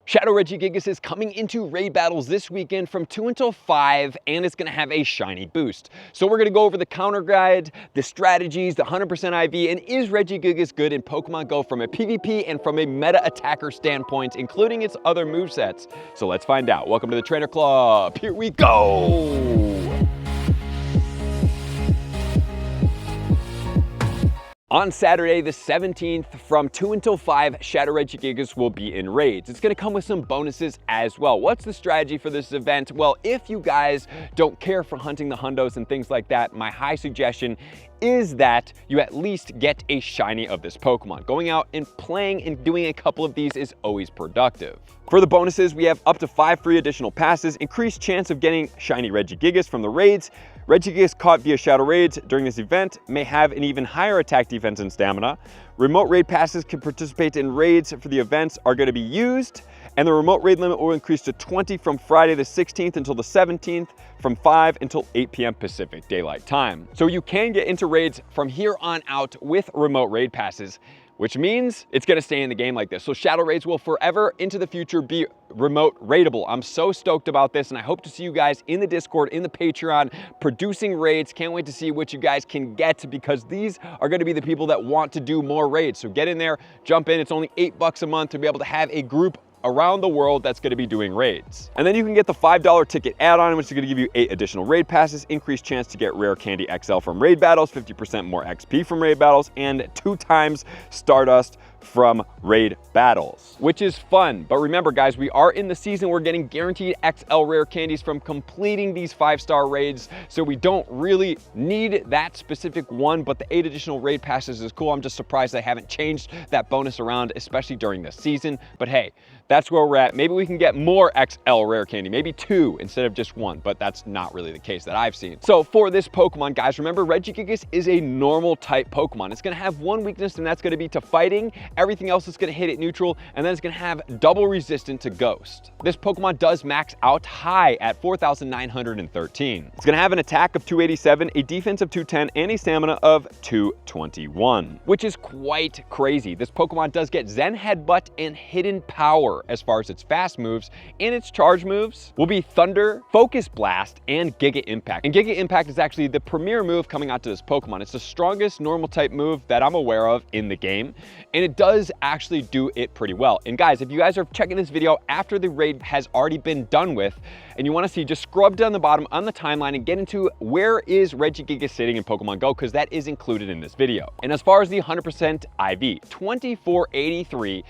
Shadow Regigigas is coming into raid battles this weekend from 2 until 5, and it's gonna have a shiny boost. So we're gonna go over the counter guide, the strategies, the 100% IV, and is Regigigas good in Pokemon Go from a PvP and from a meta attacker standpoint, including its other movesets. So let's find out. Welcome to the Trainer Club. Here we go. On Saturday, the 17th, from 2 until 5, Shadow Regigigas will be in raids. It's gonna come with some bonuses as well. What's the strategy for this event? Well, if you guys don't care for hunting the hundos and things like that, my high suggestion is that you at least get a shiny of this Pokemon. Going out and playing and doing a couple of these is always productive. For the bonuses, we have up to 5 free additional passes, increased chance of getting shiny Regigigas from the raids. Regigigas caught via Shadow Raids during this event may have an even higher attack, defense, and stamina. Remote raid passes can participate in raids for the events are going to be used, and the remote raid limit will increase to 20 from Friday the 16th until the 17th, from 5 until 8 p.m. Pacific Daylight Time. So you can get into raids from here on out with remote raid passes, which means it's gonna stay in the game like this. So Shadow Raids will forever into the future be remote raidable. I'm so stoked about this, and I hope to see you guys in the Discord, in the Patreon, producing raids. Can't wait to see what you guys can get, because these are gonna be the people that want to do more raids. So get in there, jump in. It's only $8 a month to be able to have a group around the world that's going to be doing raids. And then you can get the $5 ticket add-on, which is going to give you 8 additional raid passes, increased chance to get rare candy XL from raid battles, 50% more XP from raid battles, and 2 times Stardust from raid battles, which is fun. But remember, guys, we are in the season. We're getting guaranteed XL rare candies from completing these 5-star raids, so we don't really need that specific one, but the 8 additional raid passes is cool. I'm just surprised they haven't changed that bonus around, especially during the season. But hey, that's where we're at. Maybe we can get more XL rare candy, maybe 2 instead of just 1, but that's not really the case that I've seen. So for this Pokemon, guys, remember Regigigas is a normal type Pokemon. It's gonna have one weakness, and that's gonna be to fighting. Everything else is gonna hit it neutral, and then it's gonna have double resistant to Ghost. This Pokemon does max out high at 4,913. It's gonna have an attack of 287, a defense of 210, and a stamina of 221, which is quite crazy. This Pokemon does get Zen Headbutt and Hidden Power as far as its fast moves, and its charge moves will be Thunder, Focus Blast, and Giga Impact. And Giga Impact is actually the premier move coming out to this Pokemon. It's the strongest normal type move that I'm aware of in the game, and it does actually do it pretty well. And guys, if you guys are checking this video after the raid has already been done with, and you want to see, just scrub down the bottom on the timeline and get into where is Regigigas sitting in Pokemon Go, because that is included in this video. And as far as the 100% IV, 2483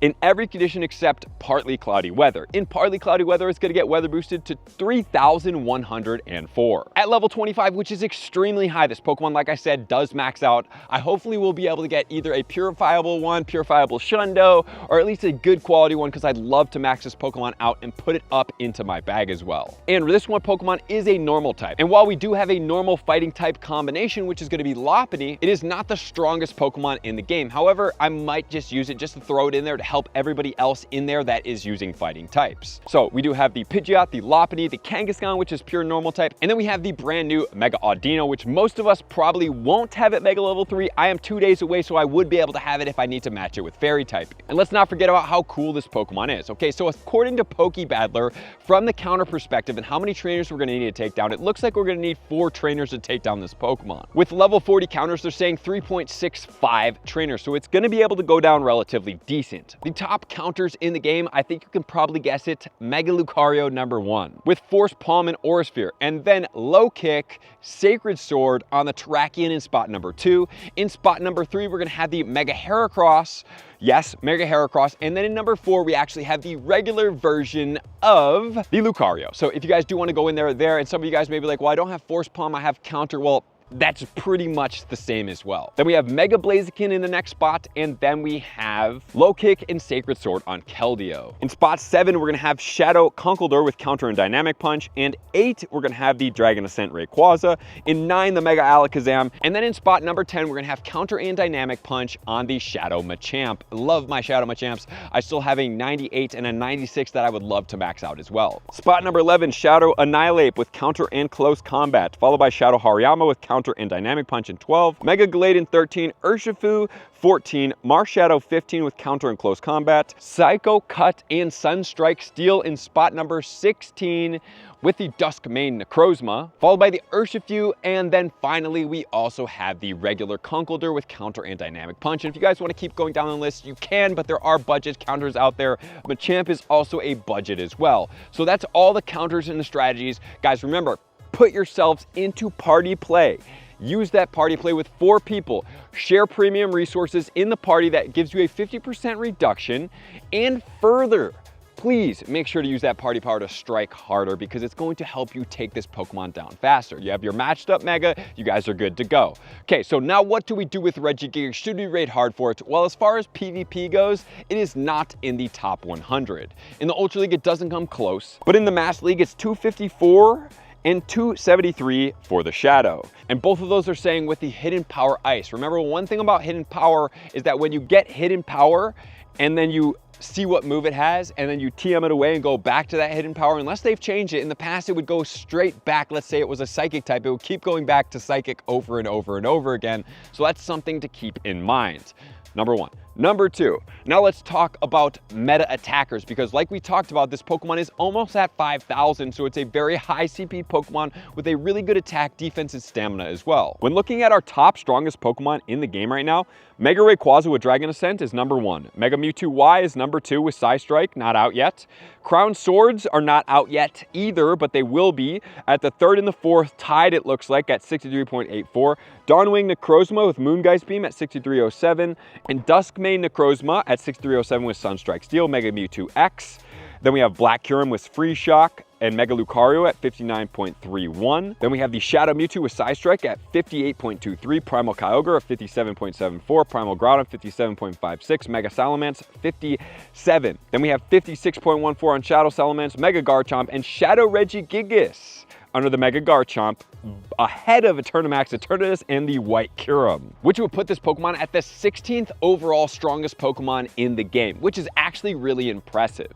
in every condition except partly cloudy weather. In partly cloudy weather, it's gonna get weather boosted to 3,104. At level 25, which is extremely high, this Pokemon, like I said, does max out. I hopefully will be able to get either a purifiable one, purifiable Shundo, or at least a good quality one, because I'd love to max this Pokemon out and put it up into my bag as well. And this one Pokemon is a normal type. And while we do have a normal fighting type combination, which is gonna be Lopunny, it is not the strongest Pokemon in the game. However, I might just use it just to throw it in there to help everybody else in there that is using fighting types. So we do have the Pidgeot, the Lopunny, the Kangaskhan, which is pure normal type, and then we have the brand new Mega Audino, which most of us probably won't have at Mega Level 3. I am 2 days away, so I would be able to have it if I need to match it with Fairy type. And let's not forget about how cool this Pokemon is. Okay, so according to Pokebattler, from the counter perspective and how many trainers we're gonna need to take down, it looks like we're gonna need 4 trainers to take down this Pokemon. With level 40 counters, they're saying 3.65 trainers, so it's gonna be able to go down relatively decent. The top counters in the game, I think you can probably guess it, Mega Lucario #1, with Force Palm and Aura Sphere, and then Low Kick, Sacred Sword on the Terrakion in spot number 2. In spot number 3, we're gonna have the Mega Heracross. Yes, Mega Heracross. And then in number 4, we actually have the regular version of the Lucario. So if you guys do want to go in there, and some of you guys may be like, well, I don't have Force Palm, I have counter. Well, that's pretty much the same as well. Then we have Mega Blaziken in the next spot, and then we have Low Kick and Sacred Sword on Keldeo. In spot 7, we're gonna have Shadow Conkeldurr with Counter and Dynamic Punch, and 8, we're gonna have the Dragon Ascent Rayquaza. In 9, the Mega Alakazam, and then in spot number 10, we're gonna have Counter and Dynamic Punch on the Shadow Machamp. Love my Shadow Machamps. I still have a 98 and a 96 that I would love to max out as well. Spot number 11, Shadow Annihilate with Counter and Close Combat, followed by Shadow Hariyama with Counter Counter and Dynamic Punch in 12, Mega Glade in 13, Urshifu 14, Marshadow 15 with Counter and Close Combat, Psycho Cut and Sunstrike Steel in spot number 16 with the Duskmane Necrozma, followed by the Urshifu, and then finally we also have the regular Conkeldurr with Counter and Dynamic Punch. And if you guys want to keep going down the list, you can, but there are budget counters out there. Machamp is also a budget as well. So that's all the counters and the strategies. Guys, remember, put yourselves into party play. Use that party play with 4 people. Share premium resources in the party that gives you a 50% reduction. And further, please make sure to use that party power to strike harder because it's going to help you take this Pokemon down faster. You have your matched up Mega, you guys are good to go. Okay, so now what do we do with Regigigas? Should we raid hard for it? Well, as far as PvP goes, it is not in the top 100. In the Ultra League, it doesn't come close, but in the Mass League, it's 254 and 273 for the Shadow. And both of those are saying with the Hidden Power Ice. Remember, one thing about Hidden Power is that when you get Hidden Power and then you see what move it has and then you TM it away and go back to that Hidden Power, unless they've changed it, in the past it would go straight back. Let's say it was a Psychic type, it would keep going back to Psychic over and over and over again. So that's something to keep in mind. Number 1. Number 2, now let's talk about meta attackers, because like we talked about, this Pokemon is almost at 5,000, so it's a very high CP Pokemon with a really good attack, defense, and stamina as well. When looking at our top strongest Pokemon in the game right now, Mega Rayquaza with Dragon Ascent is number 1. Mega Mewtwo Y is number 2 with Psystrike, not out yet. Crown Swords are not out yet either, but they will be at the 3rd and the 4th, tied it looks like at 63.84. Dawnwing Necrozma with Moongeist Beam at 6307, and Duskmane Necrozma at 6307 with Sunstrike Steel, Mega Mewtwo X. Then we have Black Kyurem with Free Shock and Mega Lucario at 59.31. Then we have the Shadow Mewtwo with Psystrike at 58.23, Primal Kyogre at 57.74, Primal Groudon 57.56, Mega Salamence 57. Then we have 56.14 on Shadow Salamence, Mega Garchomp, and Shadow Regigigas under the Mega Garchomp, ahead of Eternamax Eternatus and the White Kyurem, which would put this Pokemon at the 16th overall strongest Pokemon in the game, which is actually really impressive.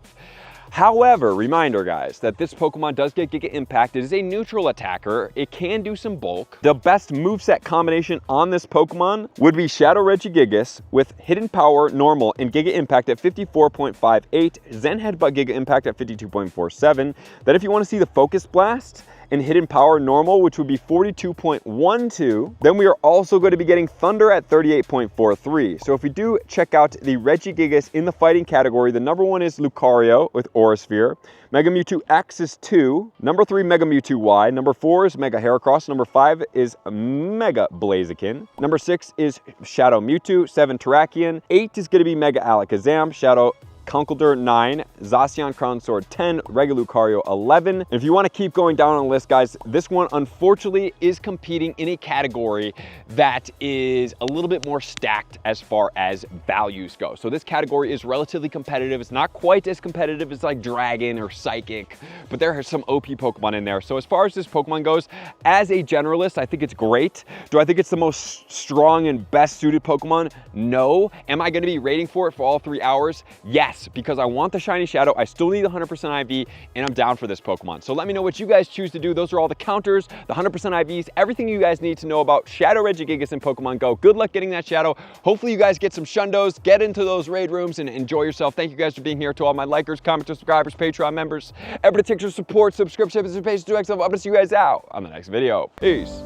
However, reminder guys, that this Pokemon does get Giga Impact. It is a neutral attacker. It can do some bulk. The best moveset combination on this Pokemon would be Shadow Regigigas with Hidden Power Normal and Giga Impact at 54.58, Zen Headbutt Giga Impact at 52.47. Then if you want to see the Focus Blast and Hidden Power Normal, which would be 42.12. Then we are also going to be getting Thunder at 38.43. So if we do check out the Regigigas in the fighting category, the number 1 is Lucario with Aura Sphere. Mega Mewtwo X is 2. Number 3, Mega Mewtwo Y. Number 4 is Mega Heracross. Number 5 is Mega Blaziken. Number 6 is Shadow Mewtwo. 7, Terrakion. 8 is going to be Mega Alakazam. Shadow Conkeldurr 9, Zacian Crown Sword 10, Regular Lucario 11. And if you want to keep going down on the list, guys, this one unfortunately is competing in a category that is a little bit more stacked as far as values go. So this category is relatively competitive. It's not quite as competitive as like Dragon or Psychic, but there are some OP Pokemon in there. So as far as this Pokemon goes, as a generalist, I think it's great. Do I think it's the most strong and best suited Pokemon? No. Am I going to be rating for it for all 3 hours? Yes. Because I want the shiny Shadow. I still need the 100% IV, and I'm down for this Pokemon. So let me know what you guys choose to do. Those are all the counters, the 100% IVs, everything you guys need to know about Shadow Regigigas in Pokemon Go. Good luck getting that Shadow. Hopefully you guys get some Shundos, get into those raid rooms, and enjoy yourself. Thank you guys for being here. To all my likers, commenters, subscribers, Patreon members, everybody takes your support, subscription, participation, to I'm gonna see you guys out on the next video. Peace.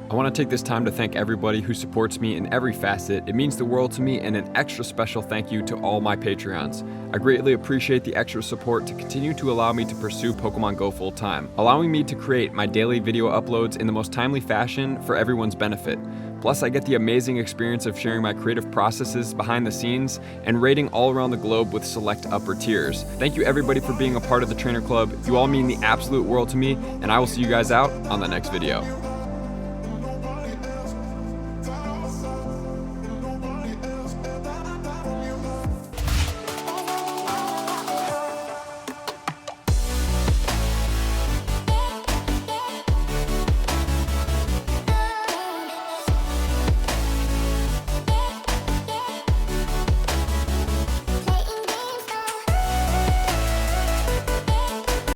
I want to take this time to thank everybody who supports me in every facet. It means the world to me, and an extra special thank you to all my Patreons. I greatly appreciate the extra support to continue to allow me to pursue Pokemon Go full time, allowing me to create my daily video uploads in the most timely fashion for everyone's benefit. Plus, I get the amazing experience of sharing my creative processes behind the scenes and raiding all around the globe with select upper tiers. Thank you everybody for being a part of the Trainer Club. You all mean the absolute world to me, and I will see you guys out on the next video.